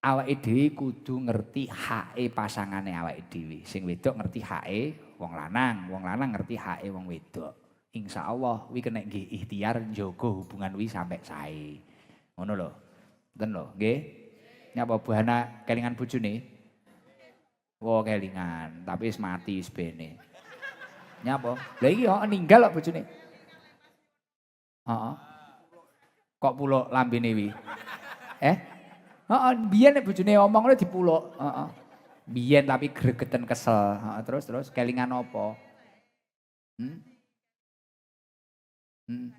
awake dhewe kudu ngerti hake pasangane awake dhewe. Sing wedok ngerti hake wong lanang ngerti hake wong wedok. Insyaallah kuwi kena nggih ikhtiar njaga hubungan kuwi sampe sae. Ngono lho. Ngoten lho, nggih. Nyapa Bu Hana kelingan bojone? Wo kelingan, tapi wis mati wis bene. Nyapa? Lah iki kok ninggal kok bojone. Heeh. Kok puluk lambene wi? Heeh, biyen nek bojone omong lho dipuluk, heeh. Biyen tapi gregeten kesel, heeh, terus kelingan apa? Hmm? Hmm.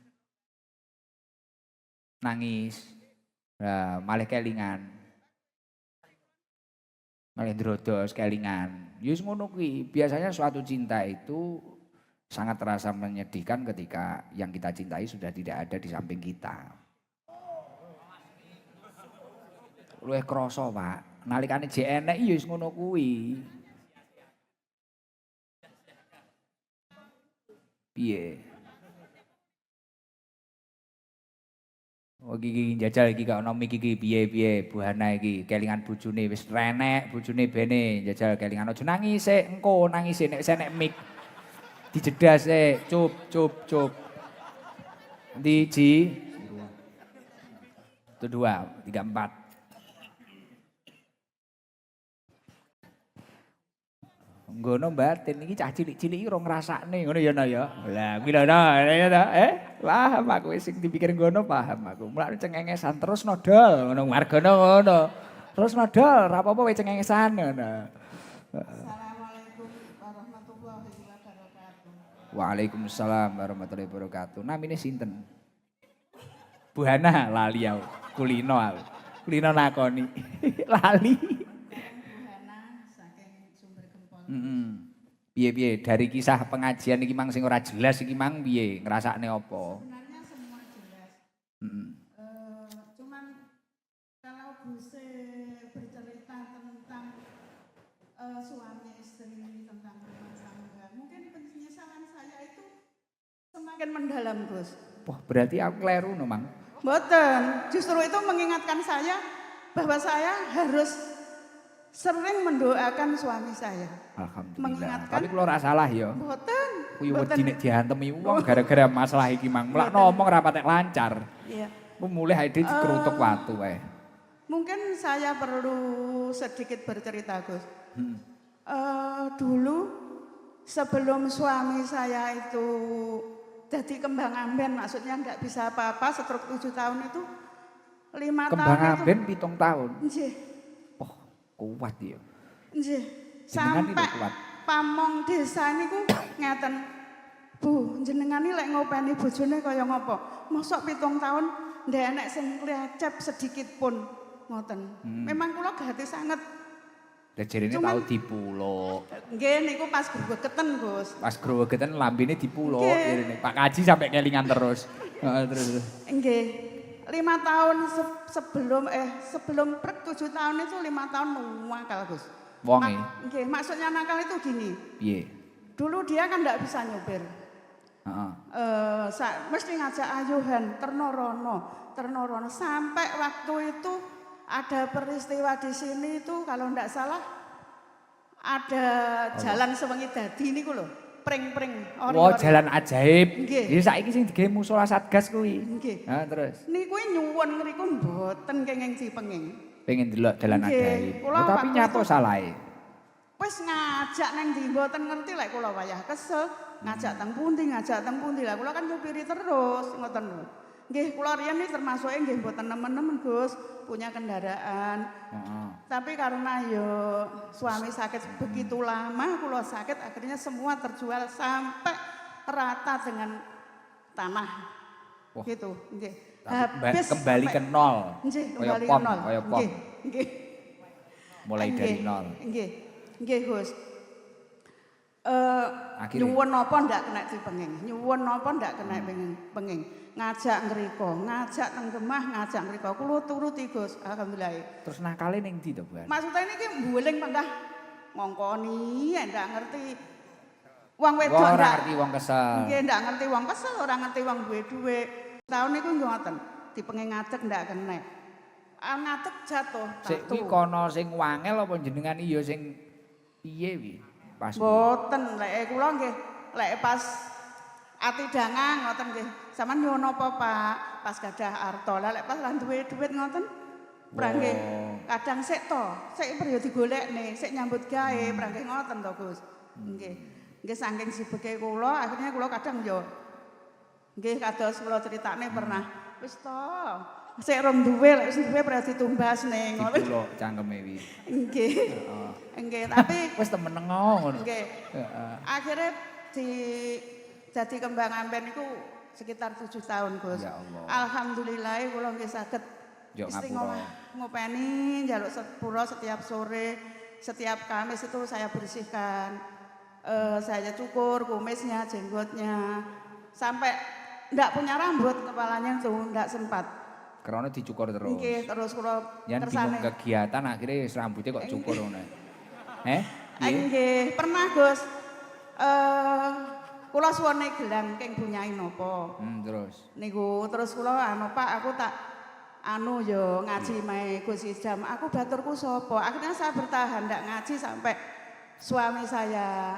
Nangis. Lah, malih kelingan. Malih ndrodos kelingan. Ya wis ngono kuwi. Biasanya suatu cinta itu sangat terasa menyedihkan ketika yang kita cintai sudah tidak ada di samping kita. Luwih krasa, Pak. Nalikane jek enek ya wis ngono kuwi. Piye? Oh iki njajal iki gak ono mik iki piye Bu Hana iki kelingan bojone wis renek bojone bene njajal kelingan aja nangis sik engko nangis nek senek mik dijedas cup endi Ji 1 2 3 4 nggono batin iki cah cilik-cilik iki ora ngrasakne ngono ya ya. Lah kuwi lho ya ta paham aku sing dipikir ngono paham aku. Mulane cengengesan terus nodol ngono margane ngono. Terus nodol ora apa-apa wae cengengesan ngono. Assalamualaikum warahmatullahi wabarakatuh. Waalaikumsalam warahmatullahi wabarakatuh. Namine sinten? Bu Hana lali aku. Kulino aku. Kulino nakoni. Lali. Piye-piye dari kisah pengajian iki mang sing ora jelas iki mang piye ngrasakne apa? Sebenarnya semua jelas. Cuman kalau Guse bercerita tentang suami istri tentang rumah tangga, mungkin penyesalan saya itu semakin mendalam, Gus. Wah, berarti aku kleru no, Mang. Mboten, justru itu mengingatkan saya bahwa saya harus sering mendoakan suami saya. Alhamdulillah. Tapi kalau ora salah ya. Mboten. Kuwi wedi nek dihantemi wong gara-gara masalah iki Mang. Mulak ngomong ra patek lancar. Iya. Mulih ide dikerutuk watu wae. Mungkin saya perlu sedikit bercerita, Gus. Dulu sebelum suami saya itu jadi kembang amben, maksudnya nggak bisa apa-apa, stroke 7 tahun itu 5 tahun itu. Kembang amben 7 tahun. Nggih. Kuat ya. Nggih. Sampai pamong desa niku ngeten. Bu, jenengan iki lek ngopeni bojone kaya ngapa? Mosok 7 tahun ndek enek sing klecep sedikit pun ngoten. Memang kula gati sanget. Lah jarene tau dipuluk. Nggih niku pas gregeten, Gus. Pas gregeten lambene dipuluk jarene. Pak Kaji sampai kelingan terus. Heeh terus. Nggih. 5 tahun sebelum prek 7 tahun itu 5 tahun nakal, Gus. Wonge. Nggih, maksudnya nakal itu gini. Piye? Dulu dia kan enggak bisa nyopir. Heeh. Mesti ngajak ayuhan Terno-rono sampai waktu itu ada peristiwa di sini itu kalau enggak salah ada jalan sewengi dadi niku lho. Pring-pring. Wah, jalan ajaib. Nggih. Iki saiki sing digawe musala Satgas kuwi. Nggih. Ha, terus. Niku nyuwun ngriku mboten kenging dipenging. Pengen delok dalan ajaib. Tapi nyapa salahe? Wis ngajak nang ndi mboten ngerti lek kula wayah kesel, ngajak teng pundi lah kula kan nyupiri terus ngoten lho. Nggih, kula riyen iki termasuke nggih mboten nemen-nemen Gus, punya kendaraan. Tapi karena yo suami sakit begitu lama, kula sakit akhirnya semua terjual sampai rata dengan tanah. Wah. Gitu, nggih. Habis kembali ke nol. Nggih, kembali ke nol. Nggih. Mulai dari nol. Nggih, Gus. Nyuwun napa ndak kena dipenging. Nyuwun napa ndak kena penging. Ngajak ngriko, ngajak teng Gemah, ngajak ngriko. Kula turuti, Gus. Alhamdulillah. Terus nakale ning ndi to, Bu? Maksudnya niki mbuling pendah ngongkoni, ndak ngerti. Wong wedok ndak ngerti wong kesel. Nggih, ndak ngerti wong kesel, ora ngerti wong duwe dhuwit. Tahun niku ngoten, dipenging ngadeg ndak kena. Ngadeg jatuh. Sik kuwi kono sing wangel apa jenengan iya sing piye wi? Pas kuwi. Mboten, lek kula nggih lek pas ati dangang ngoten nggih. Saman nyuwun apa, Pak? Pas gadah arta. Lah lek pas lah duwe dhuwit ngoten. Pranggih kadang sik to, sik priyo digolekne, sik nyambut gawe, pranggih ngoten to, Gus. Nggih. Nggih saking sibeke kula, akhirnya kula kadang yo nggih kados kula critakne pernah wis to. Sik rong duwe, lek wis duwe priyo ditumbas ning ngoten. Dipulok cangkeme wi. Nggih. Nggih, tapi Wis temenengo ngono. nggih. Akhirnya jadi kembang amben iku sekitar 7 tahun, Gus. Ya Allah. Alhamdulillah kula nggih saged Yo istiqomah ngapura. ngopeni njaluk sepuro setiap sore, setiap Kamis itu saya bersihkan. Saya cukur kumisnya, jenggotnya. Sampai ndak punya rambut kepalanya tuh ndak sempat. Karena dicukur terus. Nggih, terus kula Yan bingung kegiatan akhirnya rambutnya kok cukur ngono. Nggih, pernah Gus. Kula suwene gelang keng bunyain napa. Terus. Niku terus kula Pak aku tak yo ngaji mae Gus Ijam. Aku baturku sapa? Akhirnya saya bertahan ndak ngaji sampai suami saya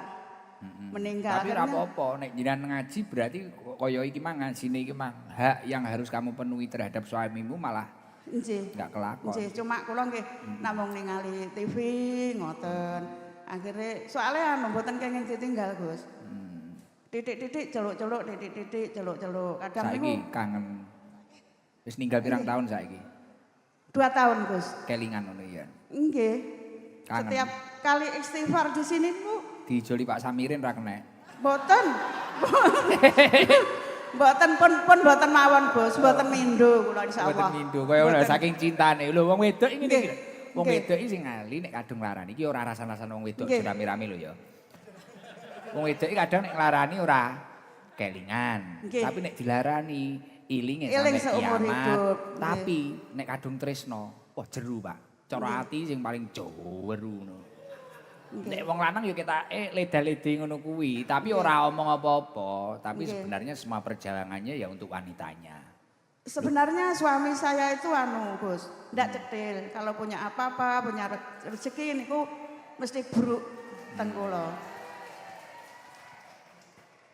meninggal. Tapi ora apa-apa nek jenengan ngaji berarti kaya iki mang ngajine iki mang hak yang harus kamu penuhi terhadap suamimu malah Nggih. enggak kelakon. Nggih, cuma kula nggih namung ningali TV ngoten. Akhirnya soalnya mboten kenging ditinggal, Gus. Titik-titik celuk-celuk, titik-titik celuk-celuk. Kadang Saiki niku kangen. Wis ninggal pirang tahun saiki? 2 tahun, Gus. Kelingan ngono ya. Nggih. Kangen. Setiap kali istighfar di sini niku Dijoli Pak Samirin ra kenek. mboten. Mboten pun mboten mawon, Gus. Mboten mindo kula insyaallah. Mboten mindo kaya ora Mboten. saking cintane. Lho wong wedok iki Nggih. ngene. Wong Nggih. wedok iki sing ngali nek kadung larani iki ora rasan-rasan wong wedok Nggih. rame-rame lho ya. Wong wedok iki kadang nek nglarani ora kelingan. Nggih. Tapi nek dilarani ilinge Eling sampai seumur kiamat. hidup. Tapi nek kadung tresno, wah jeru, Pak. Cara ati sing paling jeru ngono. Nek wong lanang ya kita leda-lede ngono kuwi, tapi ora omong apa-apa, tapi Nggih. sebenarnya semua perjalanannya ya untuk wanitanya. Sebenarnya suami saya itu Gus, ndak cetil. Kalau punya apa-apa, punya rezeki niku mesti buruk teng kula.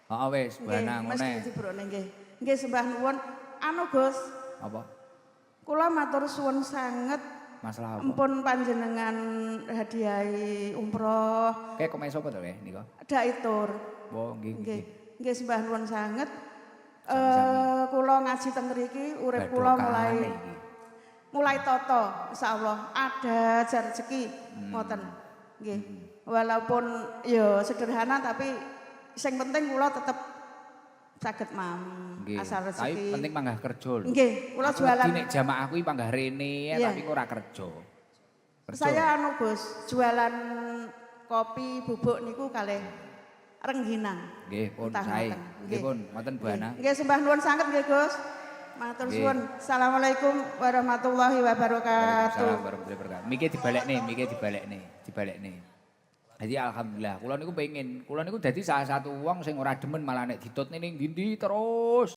Heeh wis, bana Nggih, mesti ngene. diburukne nggih. Nggih sembah nuwun. Gus, Apa? kula matur suwun sanget Masalah apa? empun panjenengan hadiahi umroh, Kayak komen sapa to nika? daitur. Oh, nggih Nggih, nggih. nggih sembah nuwun sanget. Sami-sami. Kula ngaji teng mriki urip kula Badokane iki. mulai toto insyaallah ada rezeki ngoten. Nggih. Walaupun ya sederhana tapi sing penting kula tetep saged Nggih. asal rezeki. Tapi penting panggah kerja lho. Nggih, kula jualan. Nek jamaah kuwi panggah rene ya, Iya. tapi kok ora kerja. Kerja. Saya Gus, jualan kopi bubuk niku kalih rengginang. Nggih pun Entah sae. ngoten. Nggih pun, ngoten Bu Ana. Nggih sembah nuwun sanget nggih Gus. Matur Nggih. suwun. Assalamualaikum warahmatullahi wabarakatuh. Waalaikumsalam warahmatullahi wabarakatuh. Miki dibalekne. Jadi alhamdulillah, kula niku pengen, kula niku dadi salah satu wong sing ora demen malah nek ditutne ning ndi terus.